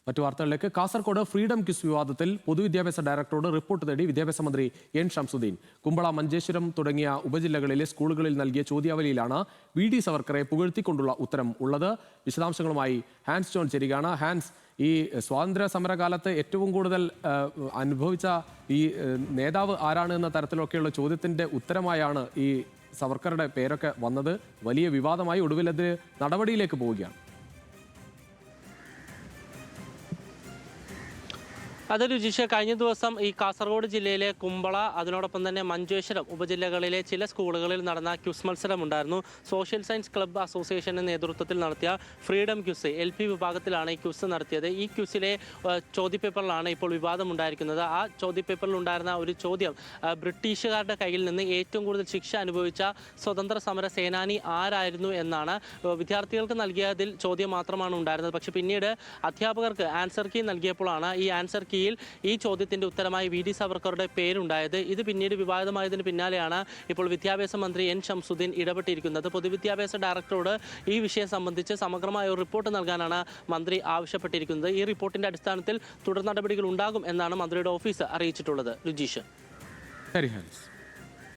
മറ്റു വാർത്തകളിലേക്ക്. Kasaragod freedom quiz വിവാദത്തിൽ പൊതുവിദ്യാഭ്യാസ ഡയറക്ടറോട് റിപ്പോർട്ട് തേടി വിദ്യാഭ്യാസ മന്ത്രി എൻ ഷംസുദ്ദീൻ. കുമ്പള, മഞ്ചേശ്വരം തുടങ്ങിയ ഉപജില്ലകളിലെ സ്കൂളുകളിൽ നൽകിയ ചോദ്യാവലിയിലാണ് വി.ഡി. സവർക്കറെ പുകഴ്ത്തിക്കൊണ്ടുള്ള ഉത്തരം ഉള്ളത്. വിശദാംശങ്ങളുമായി ഹാൻസ് ജോൺ ചേരുകയാണ്. ഹാൻസ്, ഈ സ്വാതന്ത്ര്യ സമരകാലത്ത് ഏറ്റവും കൂടുതൽ അനുഭവിച്ച ഈ നേതാവ് ആരാണ് എന്ന തരത്തിലൊക്കെയുള്ള ചോദ്യത്തിന്റെ ഉത്തരമായാണ് ഈ സവർക്കറുടെ പേരൊക്കെ വന്നത്. വലിയ വിവാദമായി ഒടുവിൽ അത് നടപടിയിലേക്ക് പോവുകയാണ്. അത് രുചിഷ, കഴിഞ്ഞ ദിവസം ഈ കാസർഗോഡ് ജില്ലയിലെ കുമ്പള, അതിനോടൊപ്പം തന്നെ മഞ്ചേശ്വരം ഉപജില്ലകളിലെ ചില സ്കൂളുകളിൽ നടന്ന ക്വിസ് മത്സരം ഉണ്ടായിരുന്നു. സോഷ്യൽ സയൻസ് ക്ലബ്ബ് അസോസിയേഷന്റെ നേതൃത്വത്തിൽ നടത്തിയ ഫ്രീഡം ക്വിസ് LP വിഭാഗത്തിലാണ് ഈ ക്വിസ് നടത്തിയത്. ഈ ക്വിസിലെ ചോദ്യപേപ്പറിലാണ് ഇപ്പോൾ വിവാദമുണ്ടായിരിക്കുന്നത്. ആ ചോദ്യപേപ്പറിൽ ഉണ്ടായിരുന്ന ഒരു ചോദ്യം, ബ്രിട്ടീഷുകാരുടെ കയ്യിൽ നിന്ന് ഏറ്റവും കൂടുതൽ ശിക്ഷ അനുഭവിച്ച സ്വതന്ത്ര സമര സേനാനി ആരായിരുന്നു എന്നാണ്. വിദ്യാർത്ഥികൾക്ക് നൽകിയതിൽ ചോദ്യം മാത്രമാണ് ഉണ്ടായിരുന്നത്. പക്ഷേ പിന്നീട് അധ്യാപകർക്ക് ആൻസർ കീ നൽകിയപ്പോഴാണ് ഈ ആൻസർ കീയിൽ ഈ ചോദ്യത്തിന്റെ ഉത്തരമായി വി.ഡി. സവർക്കറുടെ പേരുണ്ടായത്. ഇത് പിന്നീട് വിവാദമായതിന് പിന്നാലെയാണ് ഇപ്പോൾ വിദ്യാഭ്യാസ മന്ത്രി എൻ ഷംസുദ്ദീൻ ഇടപെട്ടിരിക്കുന്നത്. പൊതുവിദ്യാഭ്യാസ ഡയറക്ടറോട് ഈ വിഷയം സംബന്ധിച്ച് സമഗ്രമായ ഒരു റിപ്പോർട്ട് നൽകാനാണ് മന്ത്രി ആവശ്യപ്പെട്ടിരിക്കുന്നത്. ഈ റിപ്പോർട്ടിന്റെ അടിസ്ഥാനത്തിൽ തുടർ നടപടികൾ ഉണ്ടാകും എന്നാണ് മന്ത്രിയുടെ ഓഫീസ് അറിയിച്ചിട്ടുള്ളത്. രുജീഷ്.